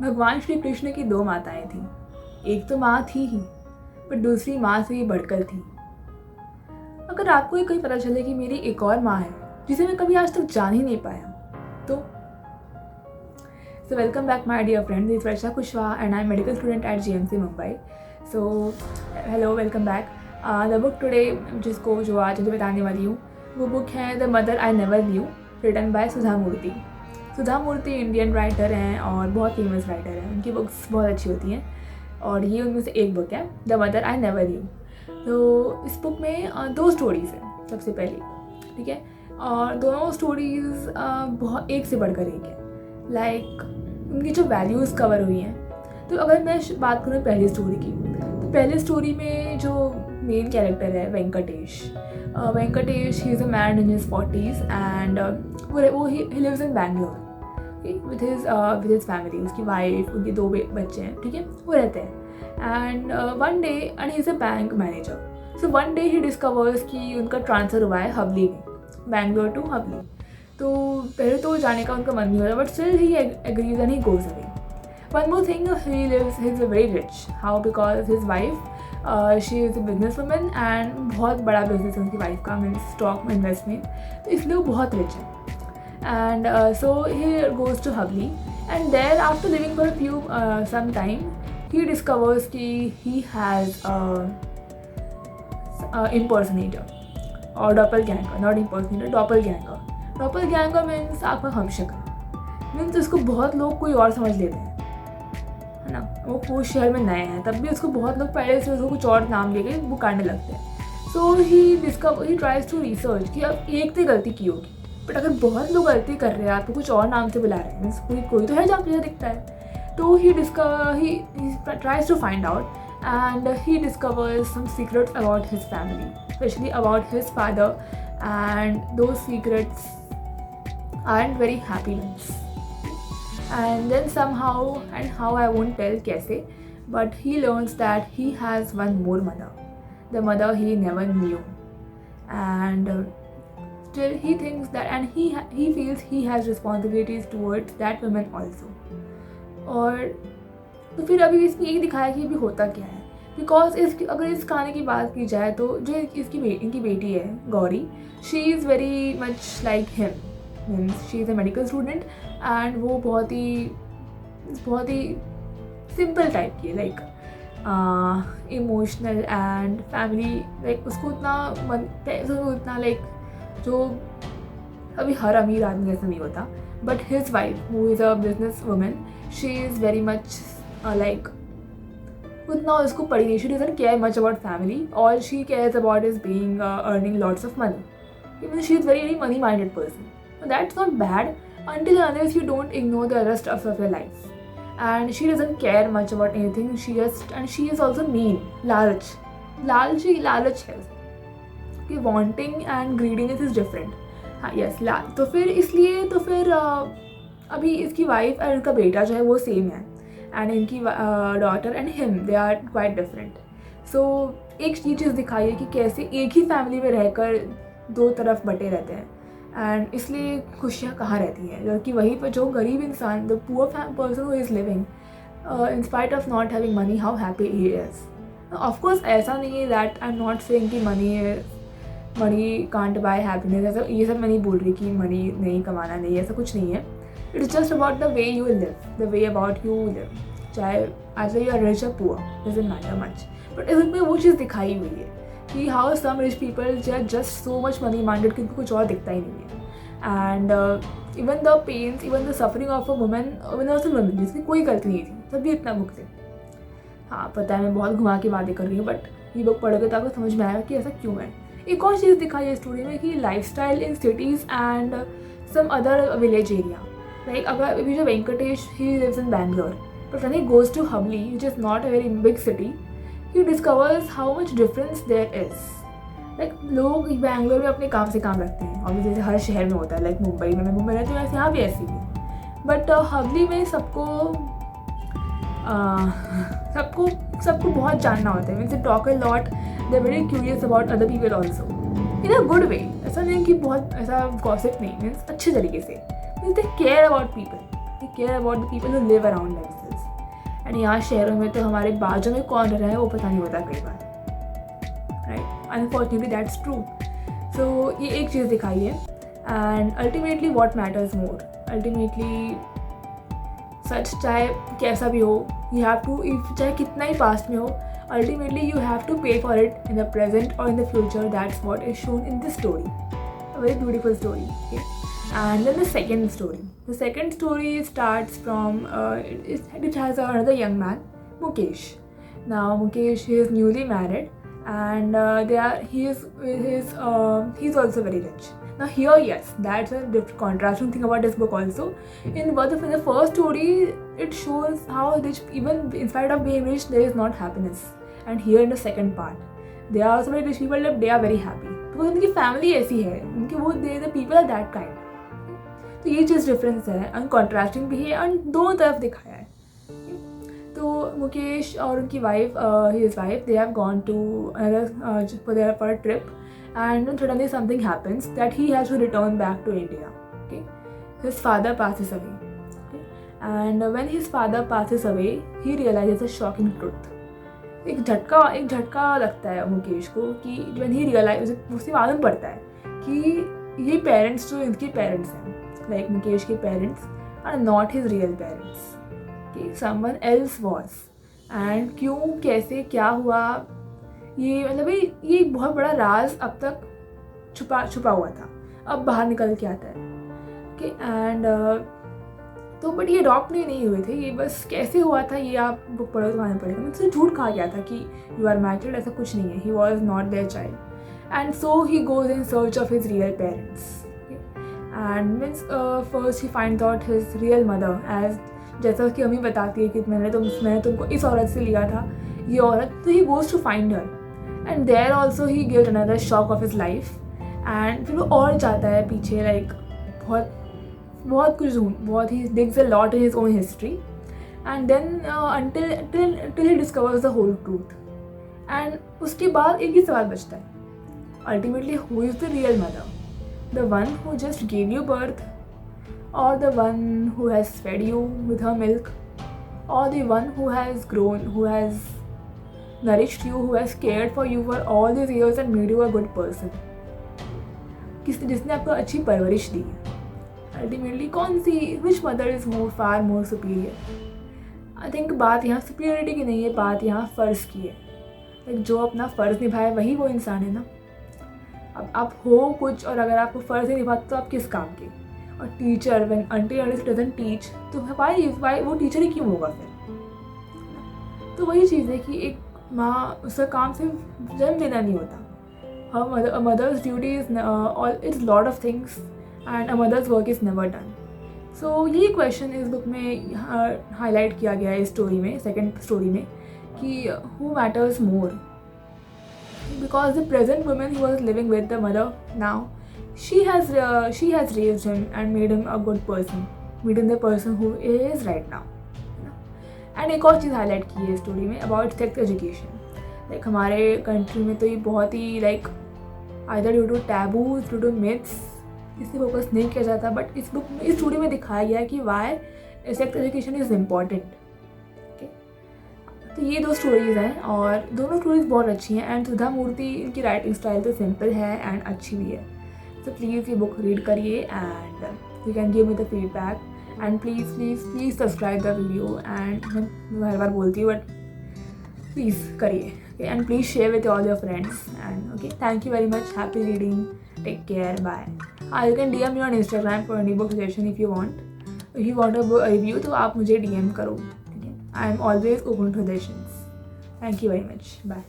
भगवान श्री कृष्ण की दो माताएं थीं। एक तो माँ थी ही, पर दूसरी माँ से भी बढ़कर थी। अगर आपको ये कहीं पता चले कि मेरी एक और माँ है जिसे मैं कभी आज तक जान ही नहीं पाया, तो welcome back my dear friend, this Varsha Kushwaha and I am medical student at GMC Mumbai. So hello, welcome back. The book today जो आज मुझे बताने वाली हूँ वो बुक है the mother I never knew, written by Sudha Murty. Sudha Murty Indian writer हैं और बहुत फेमस राइटर हैं। उनकी बुक्स बहुत अच्छी होती हैं और ये उनमें से एक बुक है the mother I never new. तो इस बुक में दो स्टोरीज़ हैं सबसे पहले, ठीक है, और दोनों स्टोरीज़ बहुत एक से बढ़कर एक है। लाइक उनकी जो वैल्यूज़ कवर हुई हैं। तो अगर मैं बात करूँ पहली स्टोरी की, तो पहली स्टोरी में जो मेन कैरेक्टर है Venkatesh, he is a man in his 40s and वो he lives in Bangalore with his family. उसकी वाइफ, उनके दो बच्चे हैं, ठीक है, वो रहते हैं। And one day and he is a bank manager. So one day he discovers कि उनका ट्रांसफ़र हुआ है हवली में, बैंगलोर टू हवली। तो पहले तो जाने का उनका मन नहीं होता, but still he agrees and he goes away. One more thing, he is very rich. How? Because his wife she is a business woman and बहुत बड़ा बिजनेस है उनकी वाइफ का, मीन्स स्टॉक में इन्वेस्टमेंट, तो इसलिए वो बहुत रिच है। And so he goes to haveli and there after living for few some time he discovers कि he has impersonator or doppelganger, not impersonator, doppelganger. doppelganger means आपका हमशक्ल, मीन्स उसको बहुत लोग कोई और समझ लेते हैं, है ना। वो शहर में नए हैं, तब भी उसको बहुत लोग पहले से उसको कुछ और नाम लेके वो काटने लगते हैं। सो ही ट्राइज टू रिसर्च कि अब एक ने गलती की होगी, बट अगर बहुत लोग गलती कर रहे हैं, आपको कुछ और नाम से बुला रहे हैं, मीन्स कोई तो है जो आपको दिखता है। तो he tries to find out and he discovers some secrets about his family, especially about his father, and those secrets aren't very happy ones. And then somehow, and how I won't tell kaise, but he learns that he has one more mother, the mother he never knew, and still he thinks that, and he feels he has responsibilities towards that woman also. और तो फिर अभी इसमें यही दिखाया कि अभी होता क्या है। बिकॉज अगर इस कहानी की बात की जाए तो जो इनकी बेटी है Gauri, she is very much like him, means she is a medical student and वो बहुत ही सिंपल टाइप की है, like emotional and family, like उसको उतना लाइक जो अभी हर अमीर आदमी जैसा नहीं होता। But his wife who is a business woman, she is very much like उतना उसको पड़ी नहीं, she doesn't care much about family, all she cares about is being earning lots of money. Even she is very money minded person, so that's not bad until unless you don't ignore the rest of your life. And she doesn't care much about anything, and she is also mean, लालच है कि wanting and greediness is different. हाँ, yes, तो फिर इसलिए तो फिर अभी इसकी वाइफ और इनका बेटा जो है वो सेम है, एंड इनकी daughter and him they are quite different. So एक ये चीज़ दिखाई है कि कैसे एक ही फैमिली में रहकर दो तरफ बटे रहते हैं, एंड इसलिए खुशियाँ कहाँ रहती हैं, जबकि वहीं पर जो गरीब इंसान, the poor person who is living in spite of not having money, how happy he is. Of course ऐसा नहीं है that I am not saying कि मनी कांट बाय हैप्पीनेस, ऐसा ये सब मैं नहीं बोल रही कि मनी नहीं कमाना नहीं, ऐसा कुछ नहीं है। It's just about the way you live, the way about you live. चाहे either you are rich or poor, doesn't matter much. But इसमें वो चीज़ दिखाई हुई है कि how some rich people just so much money minded कि उनको कुछ और दिखता ही नहीं है। And even the pains, even the suffering of a woman, जिसकी कोई गलती नहीं थी, तब भी इतना भुगते। हाँ, पता है मैं बहुत घुमा के बातें कर रही हूँ, बट ये बुक पढ़ोगे तो आपको समझ में आएगा कि ऐसा क्यों है। एक और चीज़ दिखाई है स्टोरी में कि lifestyle in cities and some other village area. Like अगर अभी जो Venkatesh, he lives in Bangalore, but when he goes to Havli, which is not a very big city, he discovers how much difference there is. Like लोग बैंगलोर में अपने काम से काम रखते हैं, और जैसे हर शहर में होता है, लाइक मुंबई में, मैं मुंबई रहती हूँ, वैसे यहाँ भी ऐसी है। बट हवली में सबको बहुत जानना होता है, means they talk a lot, they are very curious about other people also, in a good way. ऐसा नहीं कि बहुत ऐसा गॉसिप नहीं, मीन्स अच्छे तरीके से, they care about people, they care about the people who live around themselves. And यहाँ शहरों में तो हमारे बाजू में कौन रह रहा है वो पता नहीं होता कई बार, right. Unfortunately that's true. So ये एक चीज़ दिखाई है। And ultimately what matters more, ultimately सच चाहे कैसा भी हो, यू हैव टू, इफ चाहे कितना ही पास्ट में हो, ultimately you have to pay for it in the present और in the future. That's what is shown in this story, a very beautiful story. Okay, and then the second story starts from it has another young man, Mukesh. Now Mukesh, he is newly married, and he's also very rich. Now here, yes, that's a different contrasting thing about this book also. In the first story, it shows how rich, even in spite of being rich, there is not happiness. And here in the second part, they are also very rich people, but they are very happy because उनकी family ऐसी है, उनके वो the people are that kind. तो ये चीज़ difference है, and contrasting भी है, एंड दोनों तरफ दिखाया है। तो मुकेश और उनकी wife, his wife, they have gone to another for a trip, and suddenly something happens that he has to return back to India. Okay, his father passes away, and when his father passes away, he realises a shocking truth. एक झटका लगता है मुकेश को कि when he realise, उसे मालूम पड़ता है कि ये पेरेंट्स जो इनके पेरेंट्स हैं, like Mukesh के parents are not his real parents, okay, someone else was, and क्यों, कैसे, क्या हुआ, ये मतलब ये बहुत बड़ा राज अब तक छुपा हुआ था, अब बाहर निकल के आता है। ओके, एंड तो बट ये अडॉप्ट नहीं हुए थे, ये बस कैसे हुआ था ये आप बुक पढ़ो तो मालूम पड़ेगा। मुझसे झूठ कहा गया था कि यू आर मैरिड, ऐसा कुछ नहीं है, he was not there child, and so he goes in search of his real parents. And means first he find out his real mother, as जैसा कि हमें बताती है कि मैंने तुमको इस औरत से लिया था, ये औरत, तो he goes to find her, and there also he gives another shock of his life, and फिर वो और जाता है पीछे, लाइक बहुत कुछ बहुत ही digs a lot in his own history, and then until he discovers the whole truth, and उसके बाद एक ही सवाल बचता है, ultimately who is the real mother, the one who just gave you birth, or the one who has fed you with her milk, or the one who has grown, who has nourished you, who has cared for you for all these years and made you a good person, जिसने आपको अच्छी परवरिश दी है। Ultimately कौन सी, which mother is far more superior. I think बात यहाँ superiority की नहीं है, बात यहाँ फ़र्ज़ की है। लाइक जो अपना फ़र्ज़ निभाए वही वो इंसान है ना। अब आप हो कुछ, और अगर आपको फ़र्ज़ नहीं निभाते तो आप किस काम के। और teacher when until doesn't teach, तो वाई वो टीचर ही क्यों होगा फिर। तो वही चीज़ है कि एक माँ, उसका काम सिर्फ जन्म देना नहीं होता। हर mother's duty is lot of things, and a mother's work is never done. So ये क्वेश्चन इस बुक में हाईलाइट किया गया है इस स्टोरी में, सेकेंड स्टोरी में, कि who matters more, because the present woman who was living with the mother now, she has raised him and made him a good person, made him the person who he is right now. And एक और चीज़ highlight की है story में about sex education. Like हमारे country में तो ये बहुत ही like either due to taboo, due to myths, इससे फोकस नहीं किया जाता, बट इस बुक में, इस स्टोरी में दिखाया गया है कि why sex education is important. Okay, तो ये दो स्टोरीज़ हैं, और दोनों स्टोरीज़ बहुत अच्छी हैं, एंड सुधा मूर्ति, इनकी राइटिंग स्टाइल तो सिंपल है एंड अच्छी भी है। तो प्लीज़ ये बुक रीड करिए, and you can give me the feedback, and please subscribe the video, and मैं हर बार बोलती हूँ बट प्लीज़ करिए, and please share with all your friends, and okay, thank you very much, happy reading, take care, bye. You can DM me on Instagram for any book suggestion if you want. If you want a review तो आप मुझे DM करो, ठीक है। I am always open to suggestions. Thank you very much. Bye.